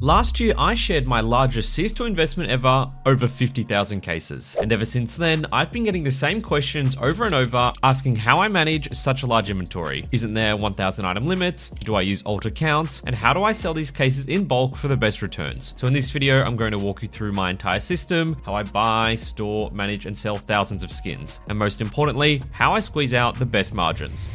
Last year, I shared my largest CS2 investment ever, over 50,000 cases. And ever since then, I've been getting the same questions over and over, asking how I manage such a large inventory. Isn't there 1,000 item limits? Do I use alt accounts? And how do I sell these cases in bulk for the best returns? So in this video, I'm going to walk you through my entire system, how I buy, store, manage, and sell thousands of skins. And most importantly, how I squeeze out the best margins.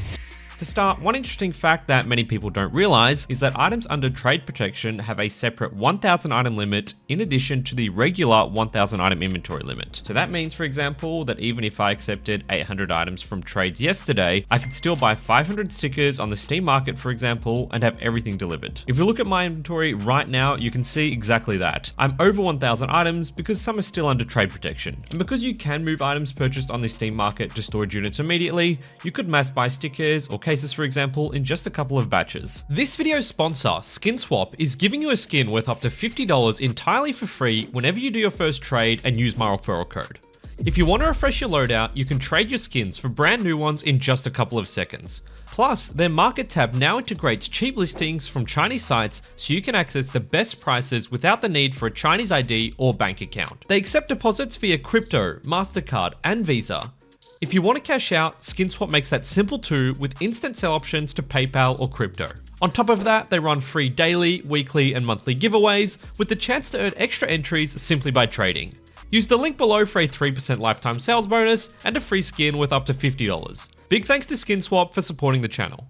To start, one interesting fact that many people don't realize is that items under trade protection have a separate 1,000 item limit in addition to the regular 1,000 item inventory limit. So that means, for example, that even if I accepted 800 items from trades yesterday, I could still buy 500 stickers on the Steam market, for example, and have everything delivered. If you look at my inventory right now, you can see exactly that. I'm over 1,000 items because some are still under trade protection. And because you can move items purchased on the Steam market to storage units immediately, you could mass buy stickers or cases, for example, in just a couple of batches. This video's sponsor, SkinSwap, is giving you a skin worth up to $50 entirely for free whenever you do your first trade and use my referral code. If you want to refresh your loadout, you can trade your skins for brand new ones in just a couple of seconds. Plus, their market tab now integrates cheap listings from Chinese sites so you can access the best prices without the need for a Chinese ID or bank account. They accept deposits via crypto, MasterCard, and Visa. If you want to cash out, SkinSwap makes that simple too, with instant sell options to PayPal or crypto. On top of that, they run free daily, weekly, and monthly giveaways with the chance to earn extra entries simply by trading. Use the link below for a 3% lifetime sales bonus and a free skin worth up to $50. Big thanks to SkinSwap for supporting the channel.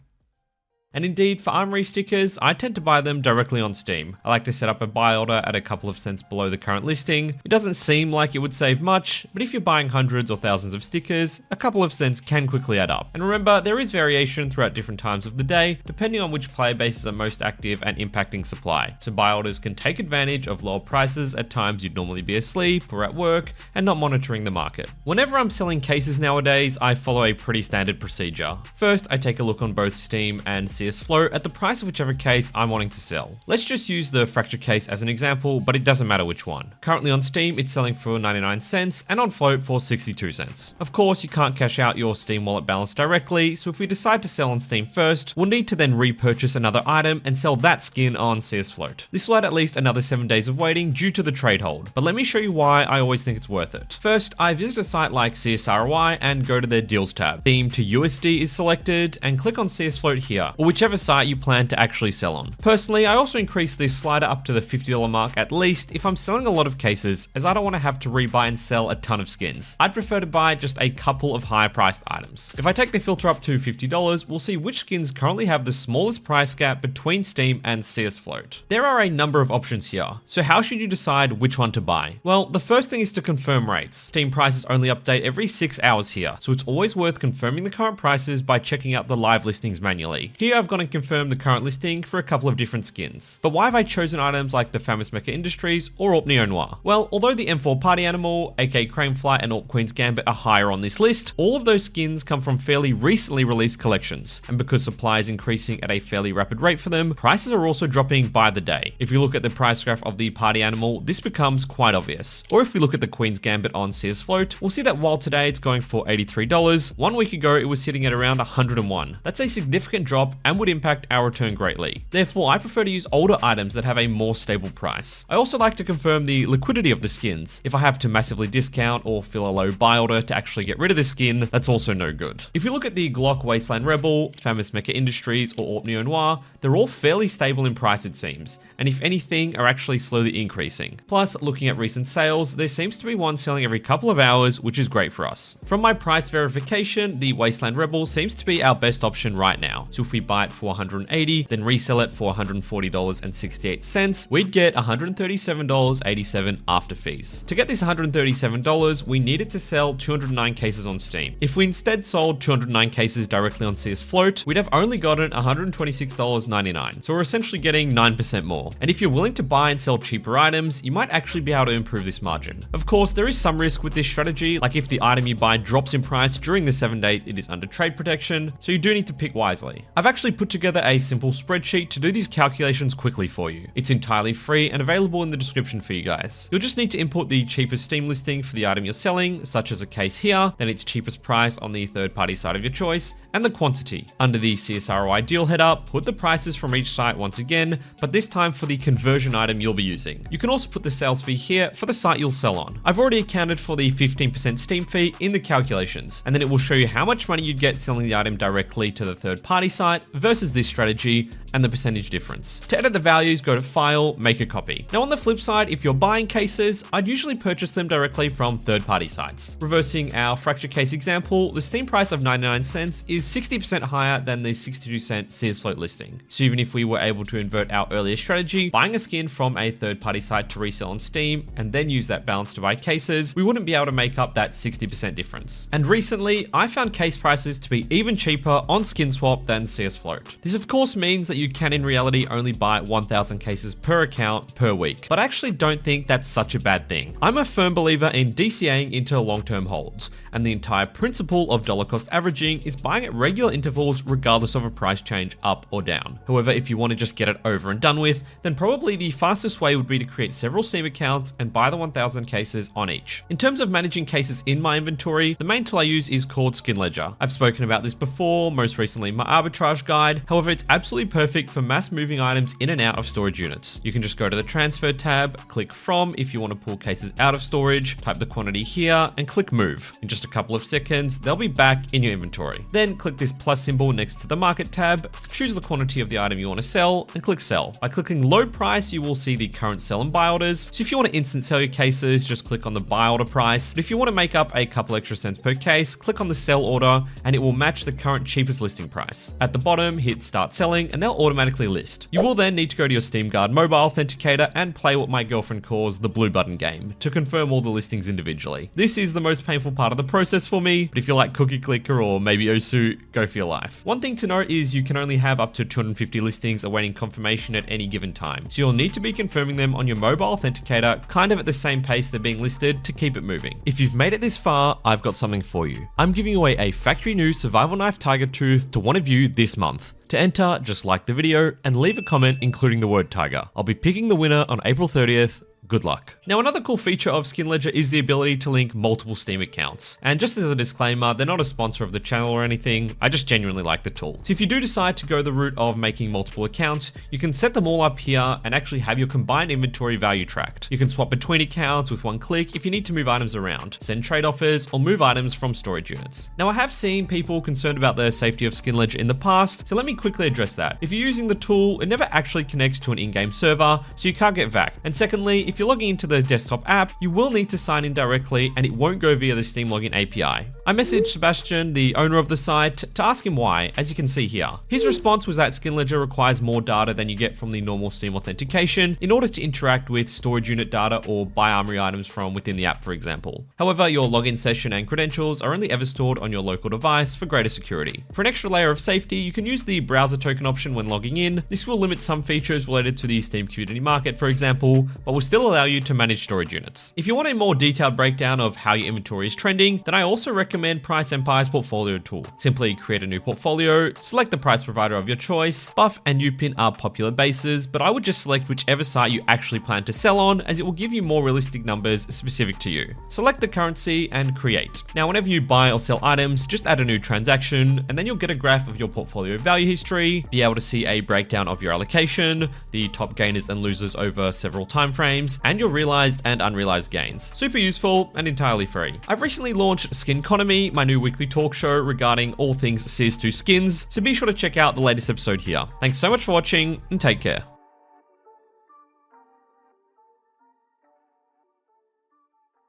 And indeed, for armory stickers, I tend to buy them directly on Steam. I like to set up a buy order at a couple of cents below the current listing. It doesn't seem like it would save much, but if you're buying hundreds or thousands of stickers, a couple of cents can quickly add up. And remember, there is variation throughout different times of the day, depending on which player bases are most active and impacting supply. So buy orders can take advantage of lower prices at times you'd normally be asleep or at work and not monitoring the market. Whenever I'm selling cases nowadays, I follow a pretty standard procedure. First, I take a look on both Steam and CS Float at the price of whichever case I'm wanting to sell. Let's just use the fracture case as an example, but it doesn't matter which one. Currently on Steam, it's selling for 99 cents and on Float for 62 cents. Of course, you can't cash out your Steam wallet balance directly, so if we decide to sell on Steam first, we'll need to then repurchase another item and sell that skin on CS Float. This will add at least another 7 days of waiting due to the trade hold, but let me show you why I always think it's worth it. First, I visit a site like CSRY and go to their deals tab. Theme to USD is selected and click on CS Float here, or whichever site you plan to actually sell on. Personally, I also increase this slider up to the $50 mark at least if I'm selling a lot of cases, as I don't want to have to rebuy and sell a ton of skins. I'd prefer to buy just a couple of higher priced items. If I take the filter up to $50, we'll see which skins currently have the smallest price gap between Steam and CS Float. There are a number of options here, so how should you decide which one to buy? Well, the first thing is to confirm rates. Steam prices only update every 6 hours here, so it's always worth confirming the current prices by checking out the live listings manually. Here I've gone and confirm the current listing for a couple of different skins. But why have I chosen items like the maximise Industries or AWP Neo Noir? Well, although the M4 Party Animal, AK Cranefly, and AWP Queen's Gambit are higher on this list, all of those skins come from fairly recently released collections. And because supply is increasing at a fairly rapid rate for them, prices are also dropping by the day. If you look at the price graph of the Party Animal, this becomes quite obvious. Or if we look at the Queen's Gambit on CS Float, we'll see that while today it's going for $83, 1 week ago it was sitting at around 101. That's a significant drop and would impact our return greatly. Therefore, I prefer to use older items that have a more stable price. I also like to confirm the liquidity of the skins. If I have to massively discount or fill a low buy order to actually get rid of the skin, that's also no good. If you look at the Glock Wasteland Rebel, maximise Industries, or AWP Neo Noir, they're all fairly stable in price it seems, and if anything are actually slowly increasing. Plus, looking at recent sales, there seems to be one selling every couple of hours, which is great for us. From my price verification, the Wasteland Rebel seems to be our best option right now. So if we buy it for 180, then resell it for $140.68, we'd get $137.87 after fees. To get this $137, we needed to sell 209 cases on Steam. If we instead sold 209 cases directly on CS Float, we'd have only gotten $126.99. So we're essentially getting 9% more. And if you're willing to buy and sell cheaper items, you might actually be able to improve this margin. Of course, there is some risk with this strategy, like if the item you buy drops in price during the 7 days it is under trade protection, so you do need to pick wisely. I've actually put together a simple spreadsheet to do these calculations quickly for you. It's entirely free and available in the description for you guys. You'll just need to input the cheapest Steam listing for the item you're selling, such as a case here, then its cheapest price on the third-party site of your choice, and the quantity. Under the CSROI deal header, put the prices from each site once again, but this time for the conversion item you'll be using. You can also put the sales fee here for the site you'll sell on. I've already accounted for the 15% Steam fee in the calculations, and then it will show you how much money you'd get selling the item directly to the third-party site versus this strategy and the percentage difference. To edit the values, go to File, Make a Copy. Now on the flip side, if you're buying cases, I'd usually purchase them directly from third-party sites. Reversing our fracture case example, the Steam price of 99 cents is 60% higher than the 62-cent CS Float listing. So even if we were able to invert our earlier strategy, buying a skin from a third-party site to resell on Steam and then use that balance to buy cases, we wouldn't be able to make up that 60% difference. And recently, I found case prices to be even cheaper on SkinSwap than CS Float. This of course means that you can in reality only buy 1,000 cases per account per week, but I actually don't think that's such a bad thing. I'm a firm believer in DCAing into long-term holds, and the entire principle of dollar cost averaging is buying at regular intervals regardless of a price change up or down. However, if you want to just get it over and done with, then probably the fastest way would be to create several Steam accounts and buy the 1,000 cases on each. In terms of managing cases in my inventory, the main tool I use is called Skin Ledger. I've spoken about this before, most recently in my arbitrage guide. However, it's absolutely perfect for mass moving items in and out of storage units. You can just go to the transfer tab, click from if you want to pull cases out of storage, type the quantity here and click move. In just a couple of seconds, they'll be back in your inventory. Then click this plus symbol next to the market tab, choose the quantity of the item you want to sell and click sell. By clicking low price, you will see the current sell and buy orders. So if you want to instant sell your cases, just click on the buy order price. But if you want to make up a couple extra cents per case, click on the sell order and it will match the current cheapest listing price. At the bottom, hit start selling and they'll automatically list. You will then need to go to your Steam Guard mobile authenticator and play what my girlfriend calls the blue button game to confirm all the listings individually. This is the most painful part of the process for me, but if you like Cookie Clicker or maybe Osu, go for your life. One thing to note is you can only have up to 250 listings awaiting confirmation at any given time, so you'll need to be confirming them on your mobile authenticator kind of at the same pace they're being listed to keep it moving. If you've made it this far, I've got something for you. I'm giving away a factory new survival knife tiger tooth to one of you this month. To enter, just like the video and leave a comment including the word tiger. I'll be picking the winner on April 30th. Good luck. Now, another cool feature of Skin Ledger is the ability to link multiple Steam accounts. And just as a disclaimer, they're not a sponsor of the channel or anything, I just genuinely like the tool. So if you do decide to go the route of making multiple accounts, you can set them all up here and actually have your combined inventory value tracked. You can swap between accounts with one click if you need to move items around, send trade offers, or move items from storage units. Now, I have seen people concerned about the safety of Skin Ledger in the past, so let me quickly address that. If you're using the tool, it never actually connects to an in-game server, so you can't get VAC. And secondly, if you're logging into the desktop app, you will need to sign in directly and it won't go via the Steam login API. I messaged Sebastian, the owner of the site, to ask him why, as you can see here. His response was that Skin Ledger requires more data than you get from the normal Steam authentication in order to interact with storage unit data or buy armory items from within the app, for example. However, your login session and credentials are only ever stored on your local device for greater security. For an extra layer of safety, you can use the browser token option when logging in. This will limit some features related to the Steam community market, for example, but will still allow you to manage storage units. If you want a more detailed breakdown of how your inventory is trending, then I also recommend Price Empire's portfolio tool. Simply create a new portfolio, select the price provider of your choice. Buff and Upin are popular bases, but I would just select whichever site you actually plan to sell on, as it will give you more realistic numbers specific to you. Select the currency and create. Now, whenever you buy or sell items, just add a new transaction, and then you'll get a graph of your portfolio value history, be able to see a breakdown of your allocation, the top gainers and losers over several timeframes, and your realized and unrealized gains. Super useful and entirely free. I've recently launched Skinconomy, my new weekly talk show regarding all things CS2 skins, so be sure to check out the latest episode here. Thanks so much for watching and take care.